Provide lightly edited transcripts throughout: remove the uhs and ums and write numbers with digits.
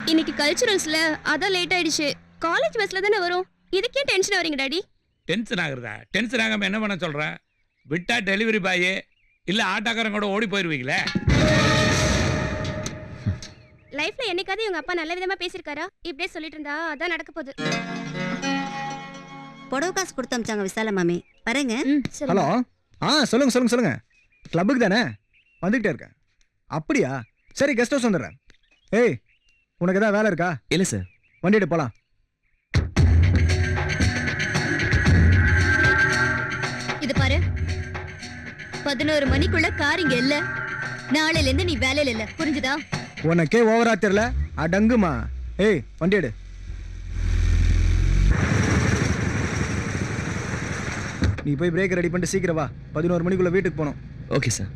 இன்னைக்கு கல்ச்சுரல்ஸ்ல அதான் லேட் ஆயிடுச்சு. காலேஜ் பஸ்ல தானே வரும். இதுக்கே டென்ஷன் வரீங்க டாடி? டென்ஷன் ஆகுறதா? டென்ஷன் ஆகாம என்ன பண்ண சொல்ற? விட்டா டெலிவரி பாய் இல்ல ஆட்டோக்காரங்க கூட ஓடி போயிருவீங்களே. லைஃப்ல என்னைக்காவது உங்க அப்பா நல்ல விதமா பேசிருக்காரா? இப்படியே சொல்லிட்டு இருந்தா அதான் நடக்க போகுது. புடவை காசு கொடுத்து அமிச்சாங்க விசால மாமி. வரேங்க. ஹலோ. சொல்லுங்க சொல்லுங்க சொல்லுங்க. கிளப்புக்கு தானே வந்துகிட்டே இருக்கேன். அப்படியா? சரி, கெஸ்ட் ஹவுஸ் வந்துடுறேன். ஏய், உனக்கு ஏதாவது வேலை இருக்கா? இல்லை சார். வண்டிட்டு போலாம். இது பாரு, 11 மணிக்குள்ள கார் இங்க இல்ல. நாளையில இருந்து நீ வேலையில இல்ல, புரிஞ்சுதா? உனக்கே ஓவரா தெரியல. அடங்குமா. ஏய், வண்டி எடு. நீ போய் பிரேக் ரெடி பண்ணிட்டு சீக்கிரம் வா. 11 மணிக்குள்ள வீட்டுக்கு போகணும். Okay sir.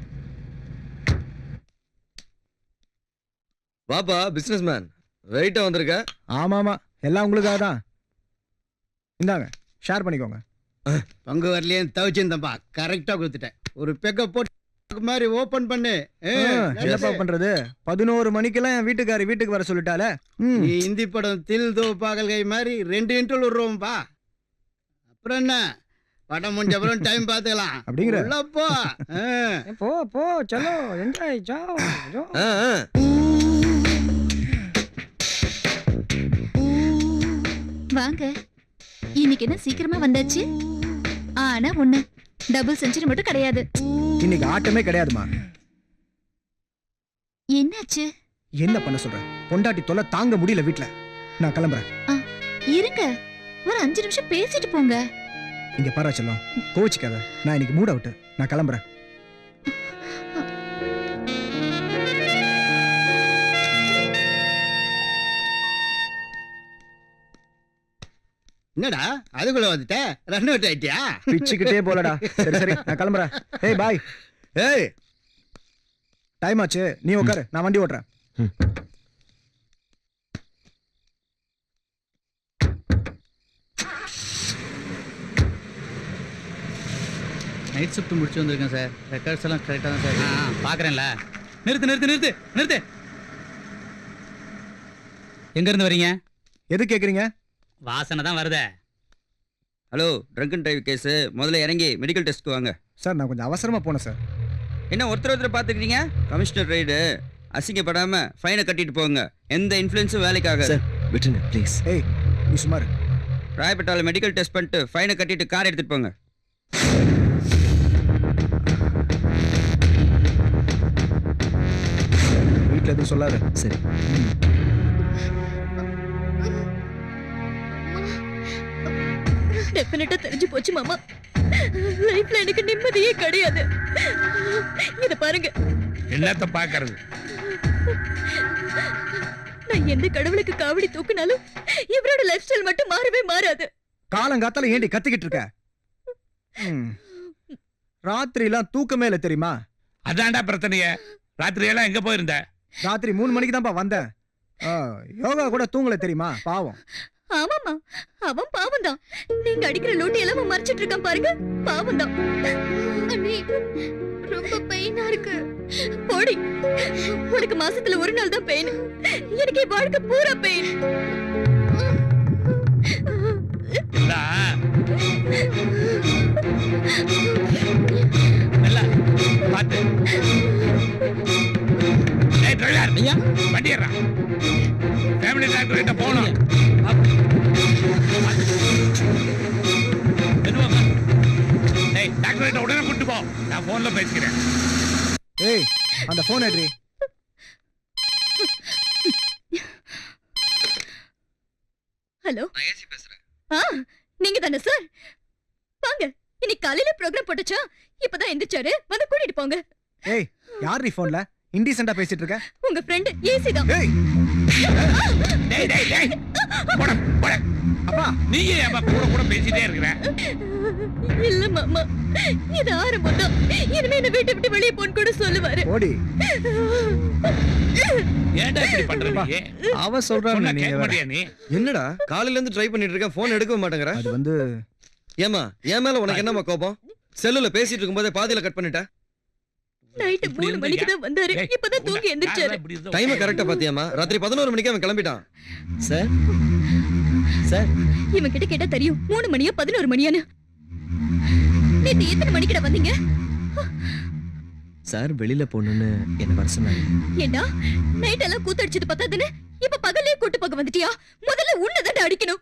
வாப்பா பிசினஸ் மேன், வெயிட்டா வந்திருக்க. ஆமாமா, எல்லாம் உங்களுக்காக தான். இந்தாங்க, ஷேர் பண்ணிக்கோங்க. பங்கு வரலையே தவிச்சிருந்தப்பா, கரெக்டா கொடுத்துட்டேன். ஒரு பெக்க போட்டு மாதிரி ஓபன் பண்ணு. என்னப்பா பண்றது? 11 மணிக்கெல்லாம் என் வீட்டுக்காரி வீட்டுக்கு வர சொல்லிட்டாலே. நீ இந்தி படம் தில் தோ பாகல் கை மாதிரி 2 இன்டர்வல் விடுறோம்ப்பா. அப்புறம் என்ன, படம் முடிஞ்ச அப்புறம் டைம் பார்த்துக்கலாம். அப்படிங்கிற போ போ போ, சலோ என்ஜாய் ஜாओ. வாங்க. இன்னைக்கு என்ன சீக்கிரமா வந்தாச்சு? ஆனா ஒண்ணு, டபுள் செஞ்சுரி மட்டும் கிடையாது. இன்னைக்கு ஆட்டமே கிடையாதுமா. என்னாச்சு? என்ன பண்ண சொல்ற? பொண்டாட்டி தொல்லை தாங்க முடியல வீட்ல. நான் கிளம்புறேன். இருங்க, ஒரு 5 நிமிஷம் பேசிட்டு போங்க. இங்க பாரா செல்லம், கோச்சிக்காத. நான் இன்னைக்கு மூட் அவுட். நான் கிளம்புறேன். என்னடா அதுக்குள்ள வந்துட்ட? ரன் அவுட் ஆயிட்டியா? பிச்சுக்கிட்டே போலடா. சரி சரி, நான் கிளம்புறேன். ஏய் பாய். ஏய், டைம் ஆச்சு, நீ உட்காரு, நான் வண்டி ஓட்டுறேன். நைட் ஷிஃப்ட் முடிச்சு வந்திருக்கேன் சார். ரெக்கார்ட்ஸ் எல்லாம் கரெக்டாக தான் சார் பார்க்குறேன்ல. நிறுத்து நிறுத்து நிறுத்து நிறுத்து. எங்கேருந்து வரீங்க? எது கேட்குறீங்க? வாசனை தான் வருதே. Hello, trunk drive case. முதல்ல இறங்கி மெடிக்கல் டெஸ்ட்க்கு வாங்க. சார், நான் கொஞ்சம் அவசரமா போனேன் சார். என்ன ஒருத்தர் பார்த்துக்கிறீங்க? Commissioner ride. அசிங்கப்படாம ஃபைனை கட்டிட்டு போங்க. எந்த இன்ஃப்ளூயன்ஸும் வேலைக்காக. சார் விட்டுருங்க ப்ளீஸ். ஏய், நீ சுமார். ராயப்பட்டால மெடிக்கல் டெஸ்ட் பண்ணிட்டு ஃபைனை கட்டிட்டு கார் எடுத்துட்டு போங்க. வீட்டில் எதுவும் சொல்லாத. சரி. டெஃபினட்டா தெரிஞ்சு போச்சு மாமா. லைஃப்ல எனக்கு நிம்மதியே கிடையாது. இத பாருங்க. என்னத்த பாக்குறது? நான் எந்த கடவுளுக்கு காவடி தூக்குனாலும் இவரோட லைஃப் ஸ்டைல் மட்டும் மாறவே மாறாது. காலங்காத்தால ஏண்டி கத்திக்கிட்டு இருக்க? ராத்திரி எல்லாம் தூக்கமே இல்ல தெரியுமா? அதான்டா பிரச்சனைய. ராத்திரி எல்லாம் எங்க போயிருந்த? ராத்திரி 3 மணிக்கு தான்ப்பா வந்தேன். யோகா கூட தூங்கல தெரியுமா? பாவம். ஆமாமா, அவன் பாவம் தான். நீங்க அடிக்கிற லூட்டி எல்லாம் மறைச்சிட்டு இருக்கான் பாருங்க, பாவம் தான். அண்ணி, ரொம்ப பெயினா இருக்கு. போடி, உனக்கு மாசத்துல ஒரு நாள் தான் பெயின். எனக்கு வாழ்க்கை பூரா பெயின். பாத்து ஐயா, வண்டி ஏறா. ஃபேமிலி டாக்டர் கிட்ட போகணும். டாக்டர் கிட்ட உடனே கூட்டு போ. நான் போன்ல பேசிக்கிறேன். ஏய், அந்த போன் எடுறி. ஹலோ, நான் ஏசி பேசுறேன். நீங்க தானே சார்? வாங்க, இன்னைக்கு காலையில ப்ரோக்ராம் போட்டுச்சா? இப்பதான் எந்திரிச்சாரு, வந்து கூட்டிட்டு போங்க. ஏய், யார் நீ போன்ல இன்டிசென்ட்டா பேசிட்டு இருக்க? உங்க ஃப்ரெண்ட் ஏசி தான். ஏய், டேய் டேய் டேய், போடா போடா. அப்பா, நீங்க ஏன் கூட கூட பேசிட்டே இருக்கற? இல்ல மாமா, இது ஆரம்பம் தான். இனிமே என்ன வீட்டை விட்டு வெளியே போன்னு கூட சொல்லுவாரு. ஓடி. ஏன்டா இப்படி பண்றீங்க? அவ சொல்றானே, நீ கேட்க மாட்டியா நீ? என்னடா காலையில இருந்து ட்ரை பண்ணிட்டு இருக்கேன், போன் எடுக்கவே மாட்டேங்கற. அது வந்து ஏமா, என் மேல உனக்கு என்னமா கோபம்? செல்லுல பேசிட்டு இருக்கும்போதே பாதியில கட் பண்ணிட்ட. நைட்டு 3 மணிக்கு தான் வந்தாரு. இப்பதான் தூங்கி எந்திரிச்சாரு. டைம் கரெக்டா பாத்தியாமா? ராத்திரி 11 மணிக்கு அவன் கிளம்பிட்டான். சார் சார் இவன் கிட்ட கேட்டா தெரியும் 3 மணியா 11 மணியான்னு. நேத்து எத்தனை மணிக்கிட வந்தீங்க? சார் வெளியில போகணும்னு என்ன வர சொன்னாங்க. ஏண்டா நைட் எல்லாம் கூத்தடிச்சது பத்தாதுன்னு இப்ப பகல்லே கூட்டு போக வந்துட்டியா? முதல்ல உன்னதான் அடிக்கணும்.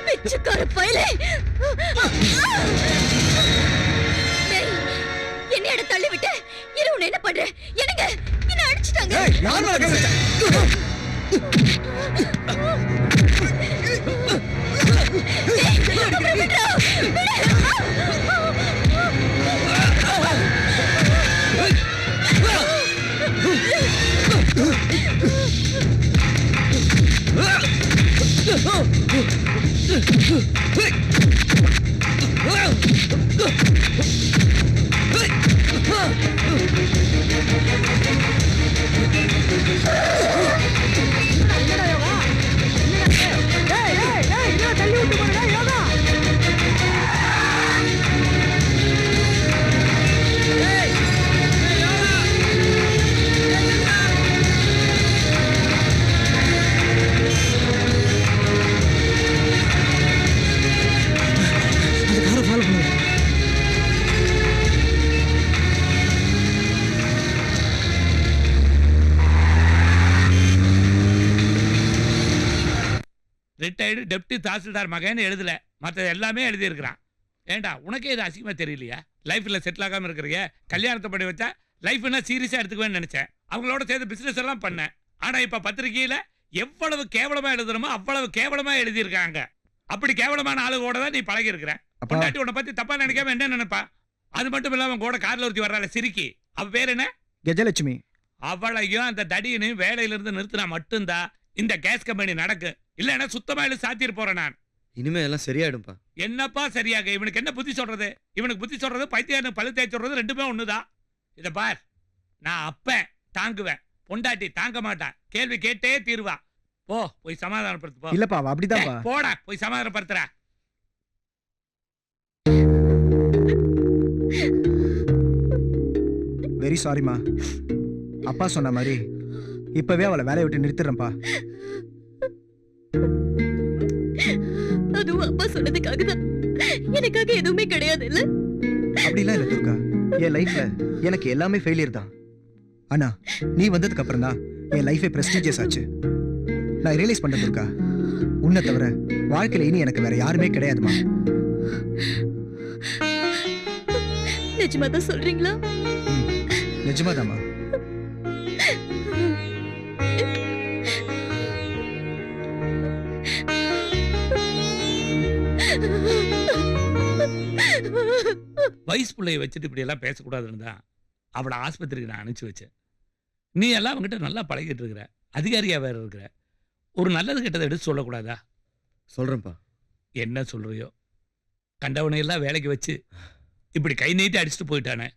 பிச்சைக்கார பயலே! என்னையட தள்ளி விட்டு இரு, உன்னை என்ன பண்ற? என்னங்க என்ன அடிச்சிட்டாங்க? யார் மேல கை வச்ச? ரிட்டையர்டு டெப்டி தாசில்தார் மகன் எழுதல, மற்றது எல்லாமே எழுதியிருக்கிறான். ஏண்டா உனக்கே இது அசிங்கமா தெரியலையா? லைஃப்ல செட்டில் ஆகாம இருக்கிறீங்க. கல்யாணத்தை பண்ணி வச்சா லைஃப்னா சீரியஸா எடுத்துக்குவேன்னு நினைச்சேன். அவங்களோட சேர்ந்து பிசினஸ் எல்லாம் பண்ணேன். ஆனா இப்ப பத்திரிகையில எவ்வளவு கேவலமா எழுதுறமோ அவ்வளவு கேவலமா எழுதியிருக்காங்க. அப்படி கேவலமான ஆளுகோட தான் நீ பழகி இருக்கிற. பொண்டாட்டி உன்னை பத்தி தப்பா நினைக்காம என்ன நினைப்பா? அது மட்டும் இல்லாம கூட கார்ல ஒருத்தி வர்றாள் சிரிக்கி, அவ பேர் என்ன? கஜலட்சுமி. அவளையும் அந்த தடியனையும் வேலையில இருந்து நிறுத்தினா மட்டும்தான் இந்த கேஸ் கம்பெனி நடக்கு. இல்லன்னா சுத்தமா எழுதி சாத்திட்டு போறேன் நான். இனிமே எல்லாம் சரியாயிடும்பா. என்னப்பா சரியாக? இவனுக்கு என்ன புத்தி சொல்றது? இவனுக்கு புத்தி சொல்றது பைத்தியாரனுக்கு பழு தேய்ச்சி சொல்றது ரெண்டுமே ஒண்ணுதான். இத பார், நான் அப்பேன் தாங்குவேன், பொண்டாட்டி தாங்க மாட்டான். கேள்வி கேட்டே தீர்வா. போ போய் சமாதானப்படுத்து போ. இல்லப்பா அவ அப்படிதான்ப்பா. போடா போய் சமாதானப்படுத்துற. வெரி சாரிமா. அப்பா சொன்ன மாதிரி இப்பவே அவளை வேலையை விட்டு நிறுத்துறேன்ப்பா. அதுவும் அப்பா சொன்னதுக்காக தான். எனக்காக எதுவுமே கிடையாது இல்ல? அப்படிலாம் இல்ல துர்கா. என் லைஃப்ல எனக்கு எல்லாமே ஃபெயிலியர் தான். ஆனா நீ வந்ததுக்கு அப்புறம் தான் என் லைஃபே பிரஸ்டீஜியஸ் ஆச்சு. நான் ரியலைஸ் பண்ண துர்கா, உன்னை தவிர வாழ்க்கையில இனி எனக்கு வேற யாருமே கிடையாதுமா. நிஜமா தான் சொல்றீங்களா? நிஜமாதாமா. வயசு பிள்ளைய வச்சுட்டு இப்படி எல்லாம் பேசக்கூடாதுன்னு தான் அவளை ஆஸ்பத்திரிக்கு நான் அனுப்பிச்சு வச்சேன். நீ எல்லாம் அவங்ககிட்ட நல்லா பழகிட்டு இருக்கிற, அதிகாரியா வேற இருக்கிற. ஒரு நல்லது கெட்டதை எடுத்து சொல்லக்கூடாதா? சொல்றேன்ப்பா. என்ன சொல்றியோ? கண்டவனை எல்லாம் வேலைக்கு வச்சு இப்படி கை நீட்டி அடிச்சுட்டு போயிட்டானே.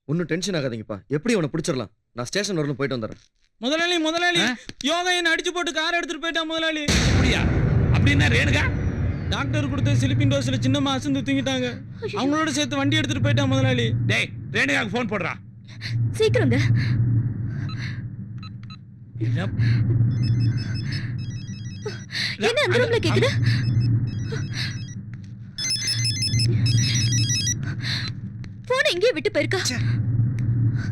ஒன்னும் டென்ஷன் ஆகாதீங்கப்பா. எப்படி அவனை பிடிச்சிடலாம். நான் ஸ்டேஷன் வரணும், போயிட்டு வந்துடுறேன். முதலாளி யோகா என்ன அடிச்சு போட்டு கார் எடுத்துட்டு போயிட்டான் முதலாளி. அப்படியா? அப்படின்னா ரேணுகா டாக்டர் கொடுத்த சிலிப்பின் டோஸ்ல சின்னமா அசந்து தூங்கிட்டாங்க. அவங்களோட சேர்த்து வண்டி எடுத்துட்டு போயிட்டான் முதலாளி. டேய் ரேணுகாக்கு ஃபோன் போடுறா. சீக்கிரங்க. என்ன என்ன அந்த ரூம்ல கேக்குது? போன் எங்கேயே விட்டு போயிருக்கா?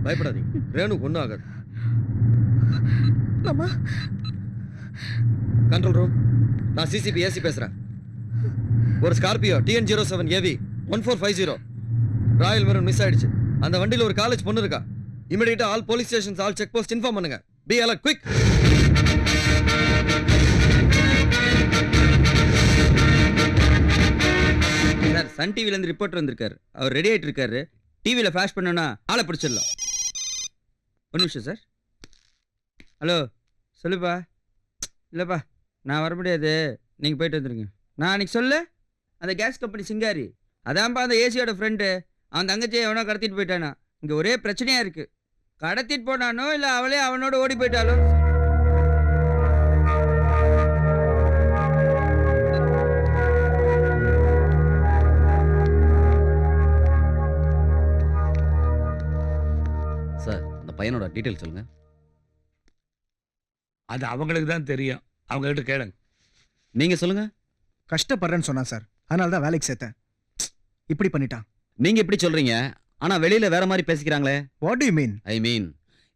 பயப்படாதீங்க, ரேணுக்கு ஒன்றும் ஆகாது. மாமா கண்ட்ரோல் ரூம், நான் சிசிபி ஏசி பேசுறேன். ஒரு Scorpio TN07 AV 1450 royal maroon miss ஆயிடுச்சு. அந்த வண்டியில ஒரு காலேஜ் பொண்ணு இருக்கா. Immediately all police stations, all check post inform பண்ணுங்க. Be alert, quick. Sir, Sun டிவில இருந்து ரிப்போர்ட்டர் வந்திருக்காரு. அவர் ரெடி ஆயிட்டு இருக்காரு. டிவியில ஃபிளாஷ் பண்ணனா ஆளை பிடிச்சிடலாம். ஒரு நிமிஷம் சார். ஹலோ சொல்லுப்பா. இல்லைப்பா நான் வர முடியாது, நீங்கள் போயிட்டு வந்துடுங்க. நான் அன்றைக்கி சொல்ல அந்த கேஸ் கம்பெனி சிங்காரி, அதான்ப்பா அந்த ஏசியோட ஃப்ரெண்டு. அவன் தங்கச்சியை எவனோ கடத்திட்டு போயிட்டானா. இங்கே ஒரே பிரச்சனையாக இருக்குது. கடத்திட்டு போனானோ இல்லை அவளே அவனோட ஓடி போயிட்டாலோ. சார் அந்த பையனோட டீட்டெயில் சொல்லுங்க. அது அவங்களுக்கு தான் தெரியும், அவங்க கிட்ட கேளுங்க. நீங்க சொல்லுங்க. கஷ்டப்படுறேன்னு சொன்னான் சார், அதனால தான் வேலைக்கு சேர்த்தேன். இப்படி பண்ணிட்டான். நீங்க எப்படி சொல்றீங்க? ஆனா வெளியில வேற மாதிரி பேசிக்கிறாங்களே. What do you mean? I mean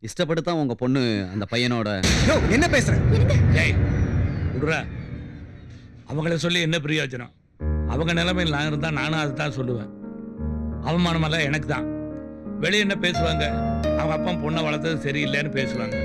இஷ்டப்பட்டு தான் உங்க பொண்ணு அந்த பையனோட. யோ, என்ன பேசுற? ஏய் விடுறா, அவங்கள சொல்லி என்ன பிரயோஜனம்? அவங்க நிலைமையில் நான் இருந்தா நானும் அதை தான் சொல்லுவேன். அவமானமெல்லாம் எனக்கு தான். வெளியே என்ன பேசுவாங்க? அவங்க அப்பா பொண்ணை வளர்த்தது சரியில்லைன்னு பேசுவாங்க.